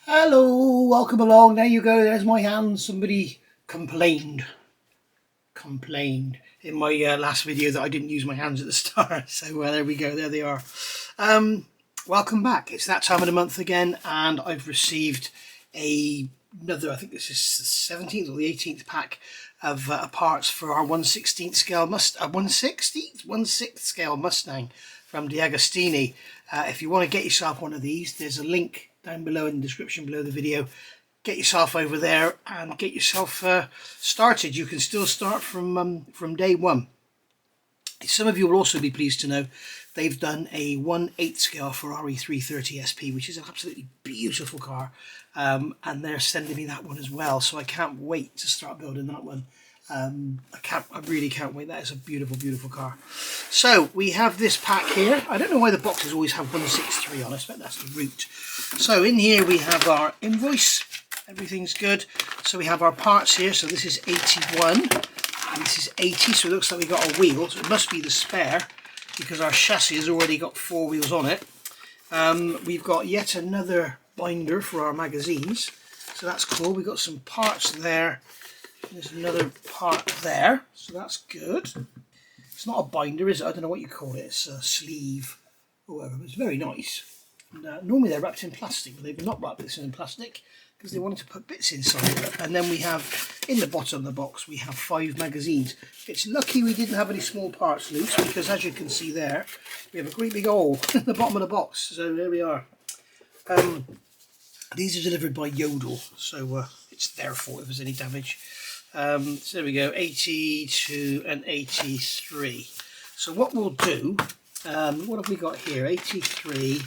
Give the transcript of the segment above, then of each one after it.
Hello, welcome along. There you go. There's my hand. Somebody complained in my last video that I didn't use my hands at the start. So there we go. There they are. Welcome back. It's that time of the month again, and I've received another. I think this is the 17th or the 18th pack of parts for our 1/16 scale 1/6 scale Mustang from DeAgostini. If you want to get yourself one of these, there's a link down below in the description below the video. Get yourself over there and get yourself started. You can still start from day one. Some of you will also be pleased to know they've done a 1/8 scale Ferrari 330 SP, which is an absolutely beautiful car, and they're sending me that one as well, so I can't wait to start building that one. I really can't wait. That is a beautiful car. So we have this pack here. I don't know why the boxes always have 163 on. I expect that's the route. So in here we have our invoice. Everything's good. So we have our parts here. So this is 81 and this is 80. So it looks like we got a wheel. So it must be the spare because our chassis has already got 4 wheels on it. We've got yet another binder for our magazines. So that's cool. We've got some parts there. There's another part there, so that's good. It's not a binder, is it? I don't know what you call it. It's a sleeve or whatever. It's very nice. And, normally they're wrapped in plastic, but they've not wrapped this in plastic because they wanted to put bits inside it. And then we have, in the bottom of the box, we have 5 magazines. It's lucky we didn't have any small parts loose because, as you can see there, we have a great big hole in the bottom of the box. So there we are. These are delivered by Yodel, so it's their fault if there's any damage. So there we go, 82 and 83. So what we'll do, what have we got here? 83,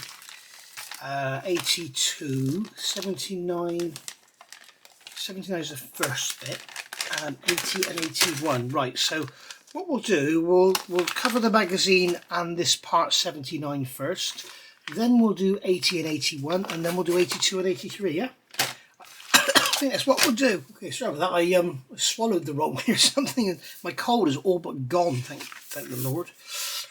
82, 79, 79 is the first bit, and 80 and 81. Right, so what we'll do, we'll cover the magazine and this part 79 first, then we'll do 80 and 81, and then we'll do 82 and 83, yeah? I think that's what we'll do. Okay, sorry about that. I swallowed the wrong way or something, and my cold is all but gone. Thank the Lord.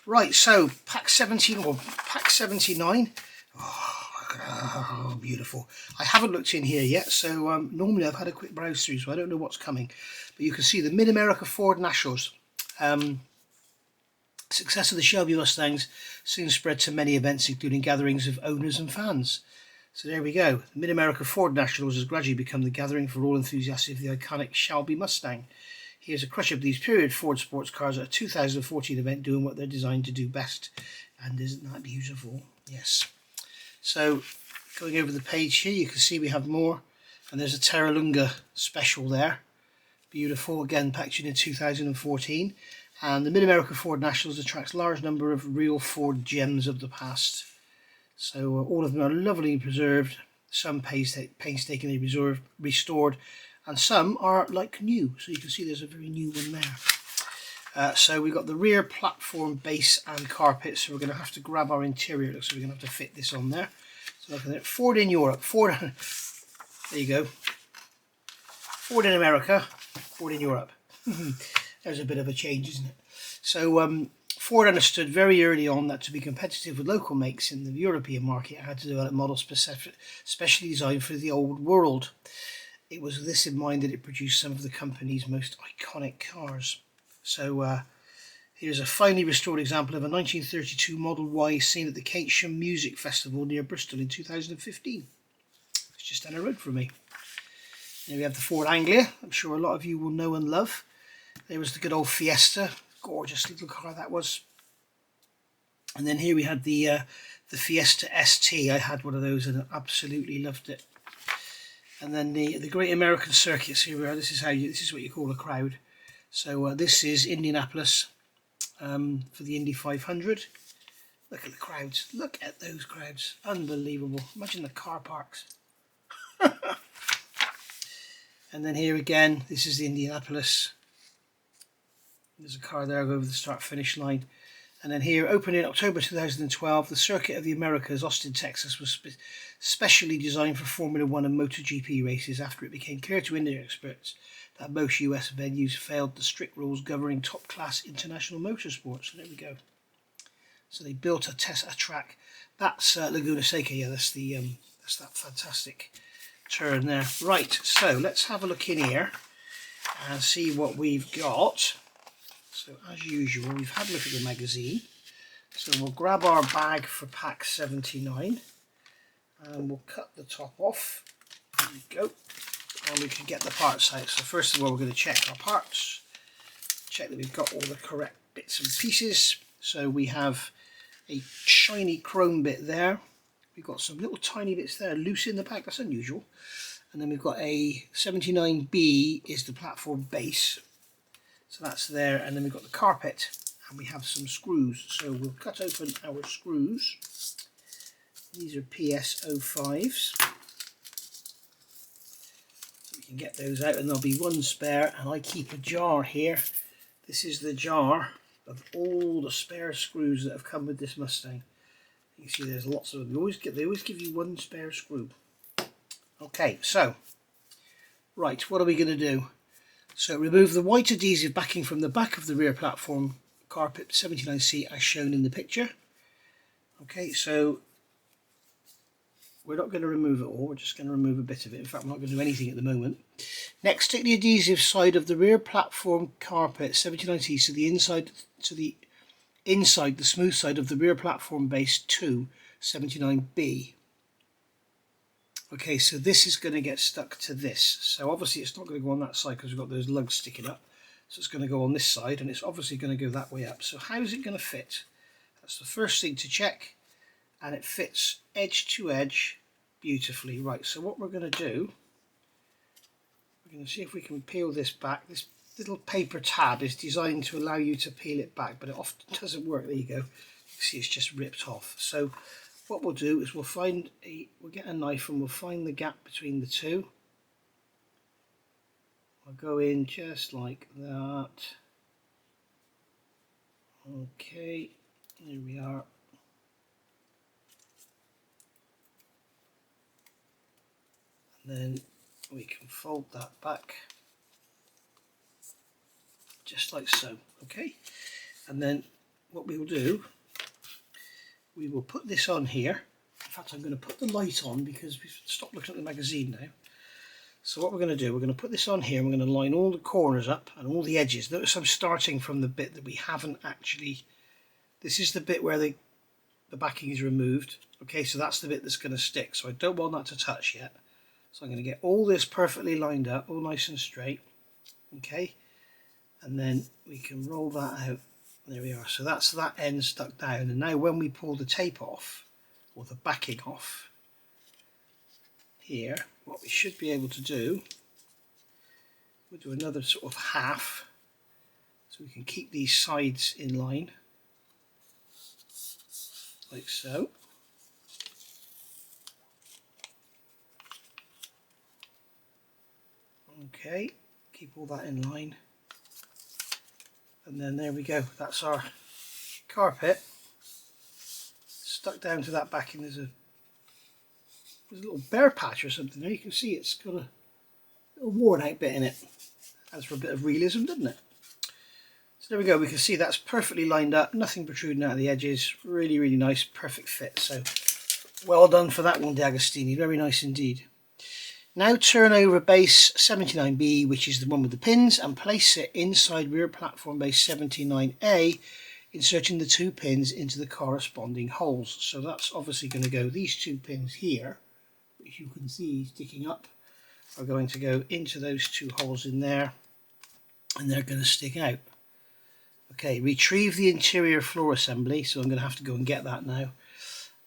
Right, so pack 17 or pack 79. Oh, beautiful. I haven't looked in here yet, so normally I've had a quick browse through, so I don't know what's coming. But you can see the Mid-America Ford Nationals. Success of the Shelby Mustangs soon spread to many events, including gatherings of owners and fans. So there we go. The Mid-America Ford Nationals has gradually become the gathering for all enthusiasts of the iconic Shelby Mustang. Here's a crush of these period Ford sports cars at a 2014 event doing what they're designed to do best. And isn't that beautiful? Yes. So going over the page here, you can see we have more. And there's a Terralunga special there. Beautiful. Again, packaged in 2014. And the Mid-America Ford Nationals attracts a large number of real Ford gems of the past. So all of them are lovely preserved, some painstakingly restored, and some are like new. So you can see there's a very new one there. So we've got the rear platform, base and carpet. So we're going to have to grab our interior. Looks like we're going to have to fit this on there. So look at it. Ford in Europe. Ford. There you go. Ford in America. Ford in Europe. There's a bit of a change, isn't it? So Ford understood very early on that to be competitive with local makes in the European market, it had to develop models specially designed for the old world. It was with this in mind that it produced some of the company's most iconic cars. So here's a finely restored example of a 1932 Model Y seen at the Keynsham Music Festival near Bristol in 2015. It's just down the road from me. Here we have the Ford Anglia. I'm sure a lot of you will know and love. There was the good old Fiesta. Gorgeous little car that was. And then here we had the Fiesta ST. I had one of those and I absolutely loved it. And then the Great American Circuits. Here we are. This is what you call a crowd. So this is Indianapolis for the Indy 500. Look at the crowds. Look at those crowds. Unbelievable. Imagine the car parks. And then here again, this is the Indianapolis. There's a car there over the start-finish line. And then here, opened in October 2012, the Circuit of the Americas, Austin, Texas, was specially designed for Formula 1 and MotoGP races after it became clear to industry experts that most US venues failed the strict rules governing top-class international motorsports. So there we go. So they built a track. That's Laguna Seca. Yeah, that's that fantastic turn there. Right, so let's have a look in here and see what we've got. So as usual, we've had a look at the magazine. So we'll grab our bag for pack 79 and we'll cut the top off. There we go. And we can get the parts out. So first of all, we're going to check our parts. Check that we've got all the correct bits and pieces. So we have a shiny chrome bit there. We've got some little tiny bits there loose in the pack. That's unusual. And then we've got a 79B is the platform base. So that's there. And then we've got the carpet. And we have some screws, so we'll cut open our screws. These are PS05s. So we can get those out, and there'll be one spare, and I keep a jar here. This is the jar of all the spare screws that have come with this Mustang. You can see there's lots of them. They always give you one spare screw. Okay, so, right, what are we going to do? So remove the white adhesive backing from the back of the rear platform carpet 79C as shown in the picture. Okay, so we're not going to remove it all, we're just going to remove a bit of it. In fact, we're not going to do anything at the moment. Next, stick the adhesive side of the rear platform carpet 79C to the inside the smooth side of the rear platform base 2 79B. Okay, so this is going to get stuck to this. So obviously it's not going to go on that side because we've got those lugs sticking up. So it's going to go on this side, and it's obviously going to go that way up. So how is it going to fit? That's the first thing to check, and it fits edge to edge beautifully. Right, so what we're going to do, we're going to see if we can peel this back. This little paper tab is designed to allow you to peel it back, but it often doesn't work. There you go. You can see it's just ripped off. So what we'll do is we'll get a knife and we'll find the gap between the two. I'll go in just like that. Okay, here we are. And then we can fold that back just like so. Okay, and then what we will do, we will put this on here. In fact, I'm going to put the light on because we've stopped looking at the magazine now. So what we're going to do, we're going to put this on here, and we're going to line all the corners up and all the edges. Notice I'm starting from the bit that we haven't actually, this is the bit where the backing is removed. Okay, so that's the bit that's going to stick. So I don't want that to touch yet. So I'm going to get all this perfectly lined up, all nice and straight. Okay, and then we can roll that out. There we are. So that's that end stuck down. And now when we pull the tape off, or the backing off, here, what we should be able to do, we'll do another sort of half so we can keep these sides in line like so. Okay, keep all that in line, and then there we go, that's our carpet stuck down to that backing. There's a little bare patch or something there. You can see it's got a little worn out bit in it. Adds for a bit of realism, doesn't it? So there we go, we can see that's perfectly lined up, nothing protruding out of the edges. Really, really nice, perfect fit. So well done for that one, DeAgostini, very nice indeed. Now turn over base 79B, which is the one with the pins, and place it inside rear platform base 79A, inserting the two pins into the corresponding holes. So that's obviously going to go, these two pins here, which you can see sticking up, are going to go into those two holes in there, and they're going to stick out. Okay, retrieve the interior floor assembly, so I'm going to have to go and get that now,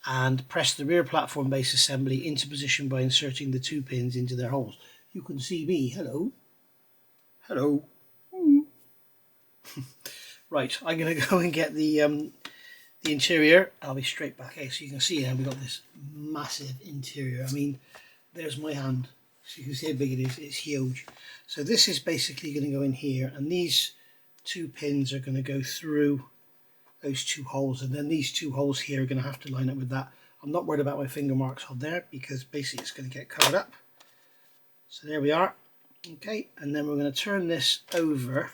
and press the rear platform base assembly into position by inserting the two pins into their holes. You can see me, hello, hello. Right, I'm going to go and get the interior. I'll be straight back. Okay, so you can see now we've got this massive interior. I mean, there's my hand, so you can see how big it is. It's huge. So this is basically going to go in here, and these two pins are going to go through those two holes, and then these two holes here are going to have to line up with that. I'm not worried about my finger marks on there because basically it's going to get covered up. So there we are. Okay, and then we're going to turn this over.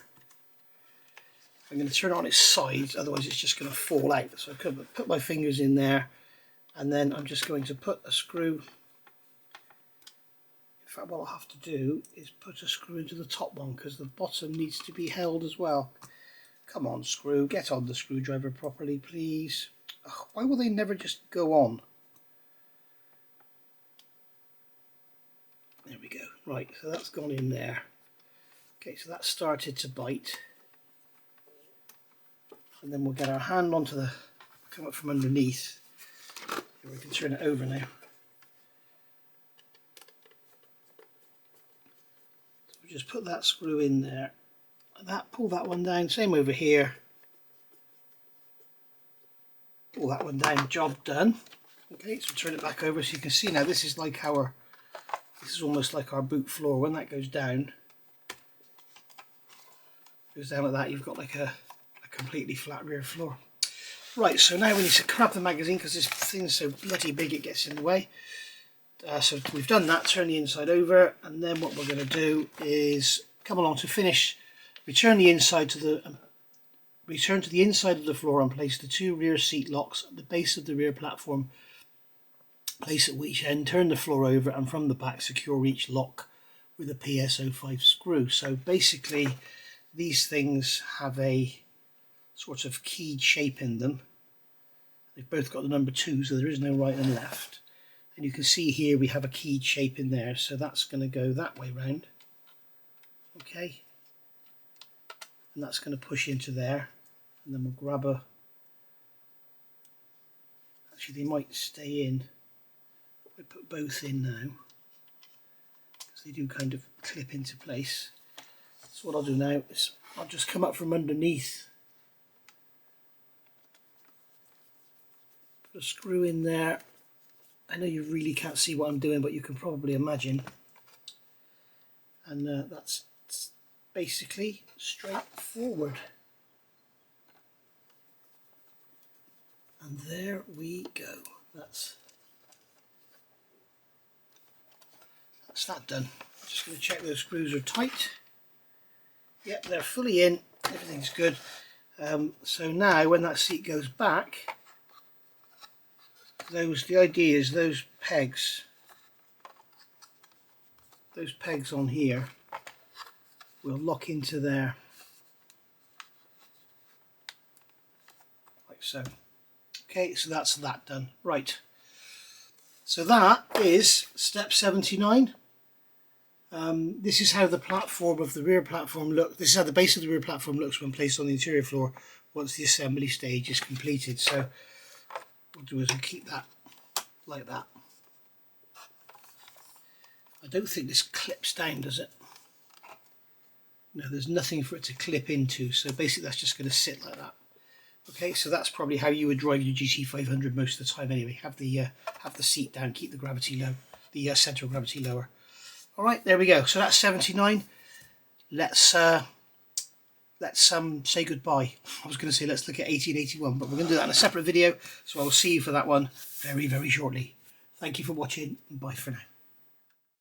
I'm going to turn it on its sides, otherwise it's just going to fall out. So I could put my fingers in there, and then I'm just going to put a screw fact, what I'll have to do is put a screw into the top one because the bottom needs to be held as well. Come on, screw, get on the screwdriver properly, please. Ugh, why will they never just go on? There we go. Right, so that's gone in there. Okay, so that started to bite. And then we'll get our hand onto the, come up from underneath. Here, we can turn it over now. So we'll just put that screw in there. And that, pull that one down, same over here. Pull that one down, job done. Okay, so turn it back over so you can see now this is like our, this is almost like our boot floor. When that goes down like that, you've got like a completely flat rear floor. Right, so now we need to grab the magazine because this thing's so bloody big it gets in the way. So we've done that, turn the inside over, and then what we're going to do is come along to finish, return to the inside of the floor and place the 2 rear seat locks at the base of the rear platform. Place at each end, turn the floor over, and from the back secure each lock with a PS05 screw. So basically these things have a sort of keyed shape in them. They've both got the number 2, so there is no right and left. And you can see here we have a keyed shape in there, so that's going to go that way round. Okay, and that's going to push into there, and then we'll grab a, actually they might stay in, we put both in now because they do kind of clip into place. So what I'll do now is I'll just come up from underneath, put a screw in there. I know you really can't see what I'm doing, but you can probably imagine. And that's basically straightforward. And there we go. That's that done. I'm just going to check those screws are tight. Yep, they're fully in. Everything's good. So now when that seat goes back, the idea is those pegs on here will lock into there like so. Okay, so that's that done. Right, so that is step 79. This is how the platform of the rear platform looks. This is how the base of the rear platform looks when placed on the interior floor once the assembly stage is completed. So what we'll do is we'll keep that like that. I don't think this clips down, does it? No, there's nothing for it to clip into, so basically that's just going to sit like that. Okay, so that's probably how you would drive your GT500 most of the time anyway. Have the seat down, keep the gravity low, the centre of gravity lower. All right, there we go. So that's 79. Let's say goodbye. I was going to say let's look at 1881, but we're going to do that in a separate video. So I will see you for that one very, very shortly. Thank you for watching, and bye for now.